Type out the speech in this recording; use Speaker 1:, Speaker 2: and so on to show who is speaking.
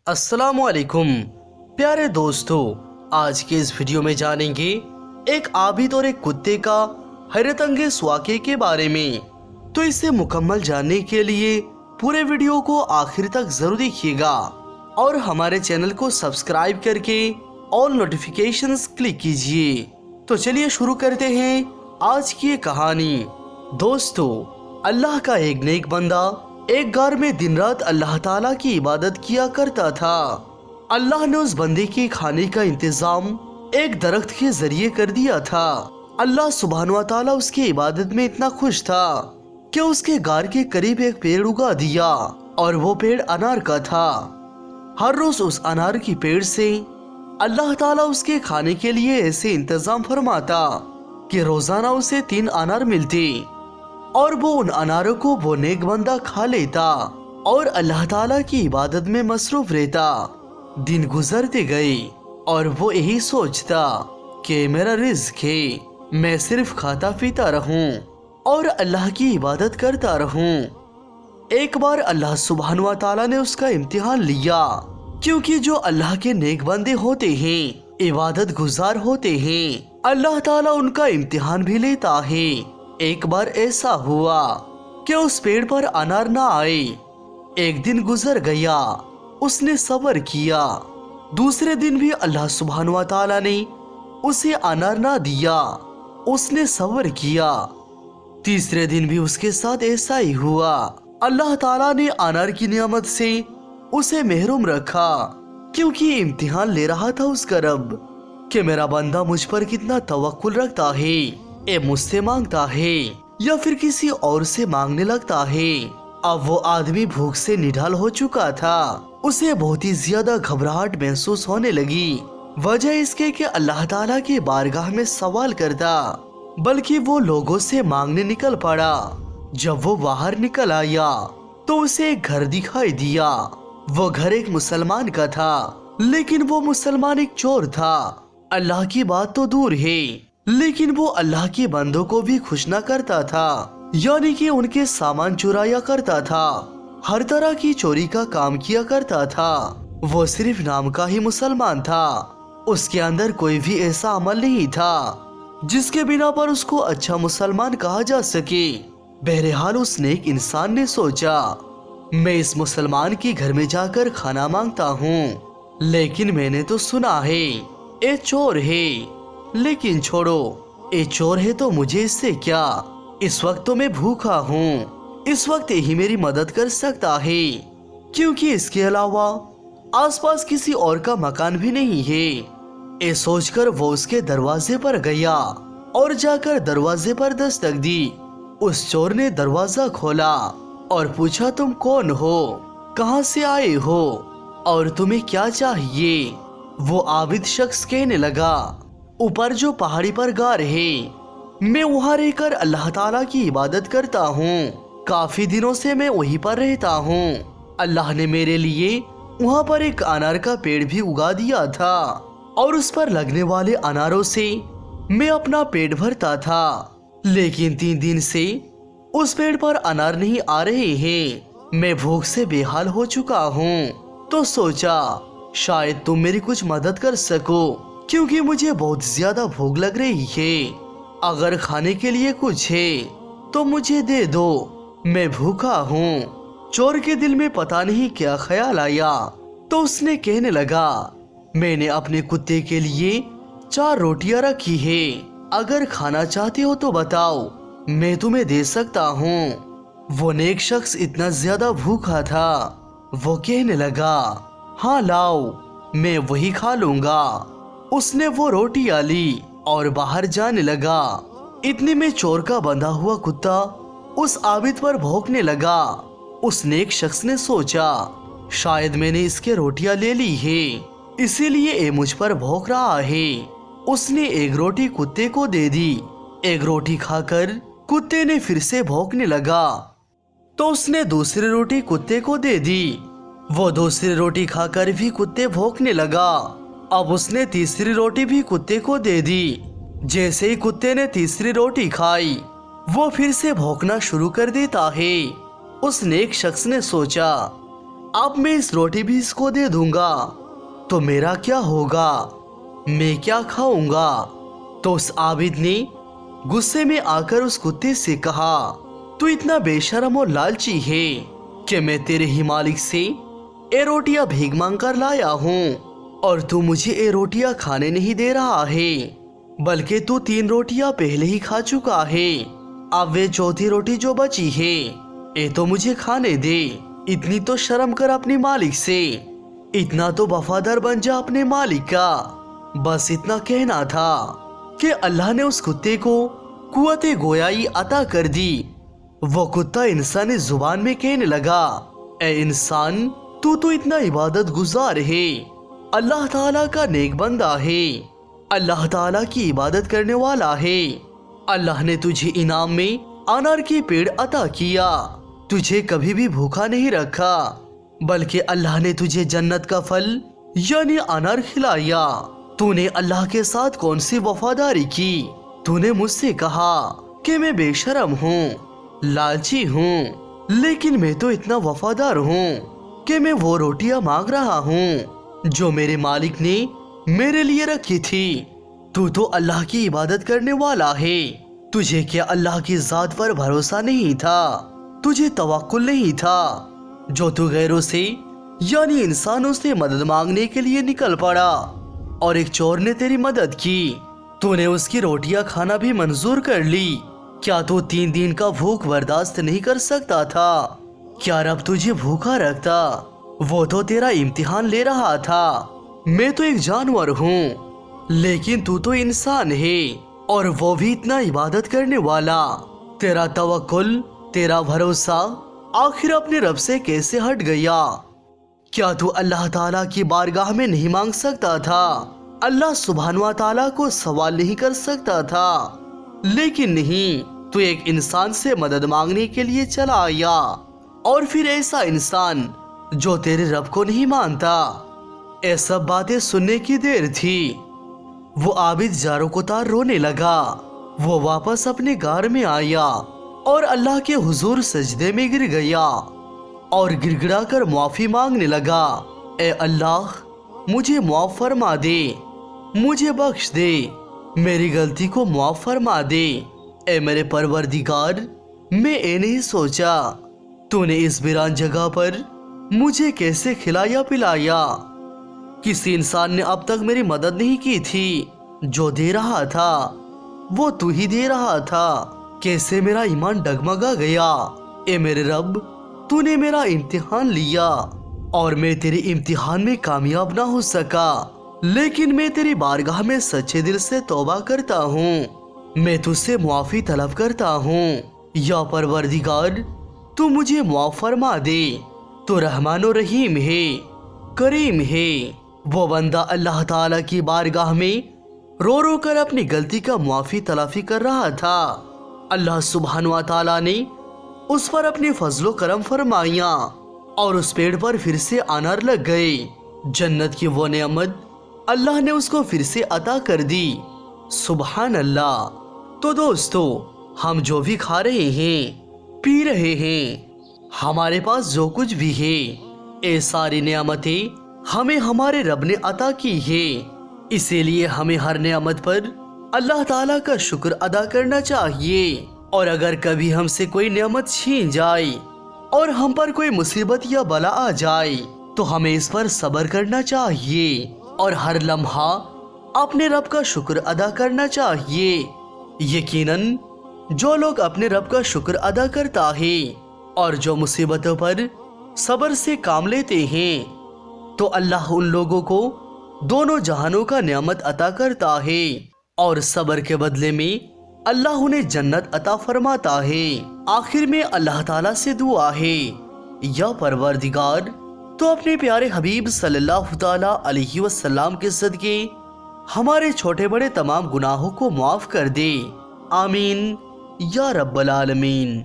Speaker 1: अस्सलामुअलैकुम प्यारे दोस्तों, आज के इस वीडियो में जानेंगे एक आबिद और एक कुत्ते का हैरत अंगेज वाक़े के बारे में। तो इसे मुकम्मल जानने के लिए पूरे वीडियो को आखिर तक जरूर देखिएगा और हमारे चैनल को सब्सक्राइब करके ऑल नोटिफिकेशंस क्लिक कीजिए। तो चलिए शुरू करते हैं आज की ये कहानी। दोस्तों, अल्लाह का एक नेक बंदा एक घर में दिन रात अल्लाह ताला की इबादत किया करता था। अल्लाह ने उस बंदे के खाने का इंतजाम एक दरख्त के जरिए कर दिया था। अल्लाह सुब्हानहू व तआला उसकी इबादत में इतना खुश था कि उसके घर के करीब एक पेड़ उगा दिया और वो पेड़ अनार का था। हर रोज उस अनार की पेड़ से अल्लाह ताला उसके खाने के लिए ऐसे इंतजाम फरमाता कि रोजाना उसे 3 अनार मिलते और वो उन अनारों को वो नेक बंदा खा लेता और अल्लाह ताला की इबादत में मसरूफ रहता। दिन गुजरते गए और वो यही सोचता कि मेरा रिज़्क है, मैं सिर्फ खाता पीता रहूं और अल्लाह की इबादत करता रहूं। एक बार अल्लाह सुब्हानहू व तआला ने उसका इम्तिहान लिया, क्योंकि जो अल्लाह के नेक बंदे होते हैं, इबादत गुजार होते हैं, अल्लाह ताला उनका इम्तिहान भी लेता है। एक बार ऐसा हुआ कि उस पेड़ पर अनार ना आए। एक दिन गुजर गया, उसने सब्र किया। दूसरे दिन भी अल्लाह सुब्हानहू व तआला ने उसे अनार ना दिया, उसने सब्र किया। तीसरे दिन भी उसके साथ ऐसा ही हुआ। अल्लाह ताला ने अनार की नियामत से उसे महरूम रखा, क्योंकि इम्तिहान ले रहा था उसका रब कि मेरा बंदा मुझ पर कितना तवक्कुल रखता है, ये मुझसे मांगता है या फिर किसी और से मांगने लगता है। अब वो आदमी भूख से निढाल हो चुका था। उसे बहुत ही ज्यादा घबराहट महसूस होने लगी। वजह इसके कि अल्लाह ताला के बारगाह में सवाल करता, बल्कि वो लोगों से मांगने निकल पड़ा। जब वो बाहर निकल आया तो उसे एक घर दिखाई दिया। वो घर एक मुसलमान का था, लेकिन वो मुसलमान एक चोर था। अल्लाह की बात तो दूर है, लेकिन वो अल्लाह के बंदों को भी खुश न करता था, यानी कि उनके सामान चुराया करता था, हर तरह की चोरी का काम किया करता था। वो सिर्फ नाम का ही मुसलमान था, उसके अंदर कोई भी ऐसा अमल नहीं था जिसके बिना पर उसको अच्छा मुसलमान कहा जा सके। बहरहाल उस नेक इंसान ने सोचा, मैं इस मुसलमान के घर में जाकर खाना मांगता हूँ, लेकिन मैंने तो सुना है ये चोर है। लेकिन छोड़ो, ये चोर है तो मुझे इससे क्या, इस वक्त तो मैं भूखा हूँ, इस वक्त यही मेरी मदद कर सकता है, क्योंकि इसके अलावा आसपास किसी और का मकान भी नहीं है। ये सोचकर वो उसके दरवाजे पर गया और जाकर दरवाजे पर दस्तक दी। उस चोर ने दरवाजा खोला और पूछा, तुम कौन हो, कहाँ से आए हो और तुम्हें क्या चाहिए? वो आबिद शख्स कहने लगा, ऊपर जो पहाड़ी पर गार है, मैं वहाँ रहकर अल्लाह ताला की इबादत करता हूँ। काफी दिनों से मैं वहीं पर रहता हूँ। अल्लाह ने मेरे लिए वहाँ पर एक अनार का पेड़ भी उगा दिया था और उस पर लगने वाले अनारों से मैं अपना पेट भरता था। लेकिन 3 दिन से उस पेड़ पर अनार नहीं आ रहे हैं। मैं भूख से बेहाल हो चुका हूँ, तो सोचा शायद तुम मेरी कुछ मदद कर सको, क्योंकि मुझे बहुत ज्यादा भूख लग रही है। अगर खाने के लिए कुछ है तो मुझे दे दो, मैं भूखा हूँ। चोर के दिल में पता नहीं क्या ख्याल आया, तो उसने कहने लगा, मैंने अपने कुत्ते के लिए 4 रोटियां रखी है, अगर खाना चाहते हो तो बताओ, मैं तुम्हें दे सकता हूँ। वो नेक शख्स इतना ज्यादा भूखा था, वो कहने लगा, हाँ लाओ, मैं वही खा लूंगा। उसने वो रोटियां ली और बाहर जाने लगा। इतने में चोर का बंधा हुआ कुत्ता उस आबिद पर भौंकने लगा। उस नेक शख्स ने सोचा, शायद मैंने इसके रोटियां ले ली है, इसीलिए ये मुझ पर भौंक रहा है। उसने एक रोटी कुत्ते को दे दी। एक रोटी खाकर कुत्ते ने फिर से भौंकने लगा, तो उसने दूसरी रोटी कुत्ते को दे दी। वो दूसरी रोटी खाकर भी कुत्ते भौंकने लगा। अब उसने तीसरी रोटी भी कुत्ते को दे दी। जैसे ही कुत्ते ने तीसरी रोटी खाई, वो फिर से भौंकना शुरू कर देता है। उस नेक शख्स ने सोचा, अब मैं इस रोटी भी इसको दे दूंगा तो मेरा क्या होगा, मैं क्या खाऊंगा। तो उस आबिद ने गुस्से में आकर उस कुत्ते से कहा, तू इतना बेशरम और लालची है कि मैं तेरे ही मालिक से ये रोटियां भीख मांग कर लाया हूँ और तू मुझे ये रोटियां खाने नहीं दे रहा है, बल्कि तू 3 रोटियां पहले ही खा चुका है। अब वे चौथी रोटी जो बची है ये तो मुझे खाने दे। इतनी तो शर्म कर अपने मालिक से, इतना तो वफादार बन जा अपने मालिक का। बस इतना कहना था कि अल्लाह ने उस कुत्ते को कुव्वत गोयाई अता कर दी। वो कुत्ता इंसानी जुबान में कहने लगा, ए इंसान, तू तो इतना इबादत गुजार है, अल्लाह ताला का नेक बंदा है, अल्लाह ताला की इबादत करने वाला है। अल्लाह ने तुझे इनाम में अनार के पेड़ अता किया, तुझे कभी भी भूखा नहीं रखा, बल्कि अल्लाह ने तुझे जन्नत का फल यानी अनार खिलाया। तूने अल्लाह के साथ कौन सी वफादारी की। तूने मुझसे कहा कि मैं बेशरम हूँ, लालची हूँ, लेकिन मैं तो इतना वफादार हूँ कि मैं वो रोटियां मांग रहा हूँ जो मेरे मालिक ने मेरे लिए रखी थी। तू तो अल्लाह की इबादत करने वाला है, तुझे क्या अल्लाह की जात पर भरोसा नहीं था, तुझे तवक्कुल नहीं था, जो तू गैरों से यानी इंसानों से मदद मांगने के लिए निकल पड़ा और एक चोर ने तेरी मदद की, तूने उसकी रोटियां खाना भी मंजूर कर ली। क्या तू 3 दिन का भूख बर्दाश्त नहीं कर सकता था? क्या रब तुझे भूखा रखता? वो तो तेरा इम्तिहान ले रहा था। मैं तो एक जानवर हूँ, लेकिन तू तो इंसान है और वो भी इतना इबादत करने वाला। तेरा तवक्कुल, तेरा भरोसा आखिर अपने रब से कैसे हट गया? क्या तू अल्लाह ताला की बारगाह में नहीं मांग सकता था? अल्लाह सुब्हान व ताला को सवाल नहीं कर सकता था? लेकिन नहीं, तू एक इंसान से मदद मांगने के लिए चला आया, और फिर ऐसा इंसान जो तेरे रब को नहीं मानता। ये सब बातें सुनने की देर थी। वो आबिद जारो को तार रोने लगा। वो वापस अपने घर में आया और अल्लाह के हुजूर सजदे में गिर गया और गिड़गिड़ा कर माफी मांगने लगा। ए अल्लाह, मुझे माफ फरमा दे, मुझे बख्श दे, मेरी गलती को माफ फरमा दे। ए मेरे परवरदिगार, मैं ये नहीं सोचा तूने इस वीरान जगह पर मुझे कैसे खिलाया पिलाया। किसी इंसान ने अब तक मेरी मदद नहीं की थी। जो दे रहा था वो तू ही दे रहा था। कैसे मेरा ईमान डगमगा गया। ए मेरे रब, तूने मेरा इम्तिहान लिया और मैं तेरे इम्तिहान में कामयाब ना हो सका, लेकिन मैं तेरी बारगाह में सच्चे दिल से तौबा करता हूँ। मैं तुझसे मुआफी तलब करता हूँ। या परवरदिगार, तू मुझे मुआफ फरमा दे। तो रहमान और रहीम है, करीम है। वो बंदा अल्लाह ताला की बारगाह में रो रो कर अपनी गलती का मुआफी तलाफी कर रहा था। अल्लाह सुब्हान व ताला ने उस पर अपने फजलो करम फरमाया और उस पेड़ पर फिर से अनार लग गए। जन्नत की वो नेमत अल्लाह ने उसको फिर से अता कर दी। सुब्हान अल्लाह। तो दोस्तों, हम जो भी खा रहे हैं, पी रहे हैं, हमारे पास जो कुछ भी है, ये सारी नेमतें हमें हमारे रब ने अता की है। इसीलिए हमें हर नेमत पर अल्लाह ताला का शुक्र अदा करना चाहिए। और अगर कभी हमसे कोई नेमत छीन जाए और हम पर कोई मुसीबत या बला आ जाए तो हमें इस पर सब्र करना चाहिए और हर लम्हा अपने रब का शुक्र अदा करना चाहिए। यकीनन जो लोग अपने रब का शुक्र अदा करता है और जो मुसीबतों पर सब्र से काम लेते हैं, तो अल्लाह उन लोगों को दोनों जहानों का नेमत अता करता है और सब्र के बदले में अल्लाह उन्हें जन्नत अता फरमाता है। आखिर में अल्लाह ताला से दुआ है, या परवरदिगार, तो अपने प्यारे हबीब सल्लल्लाहु ताला अलैहि वसल्लम के सदके हमारे छोटे बड़े तमाम गुनाहों को माफ कर दे। आमीन या रब्बल आलमीन।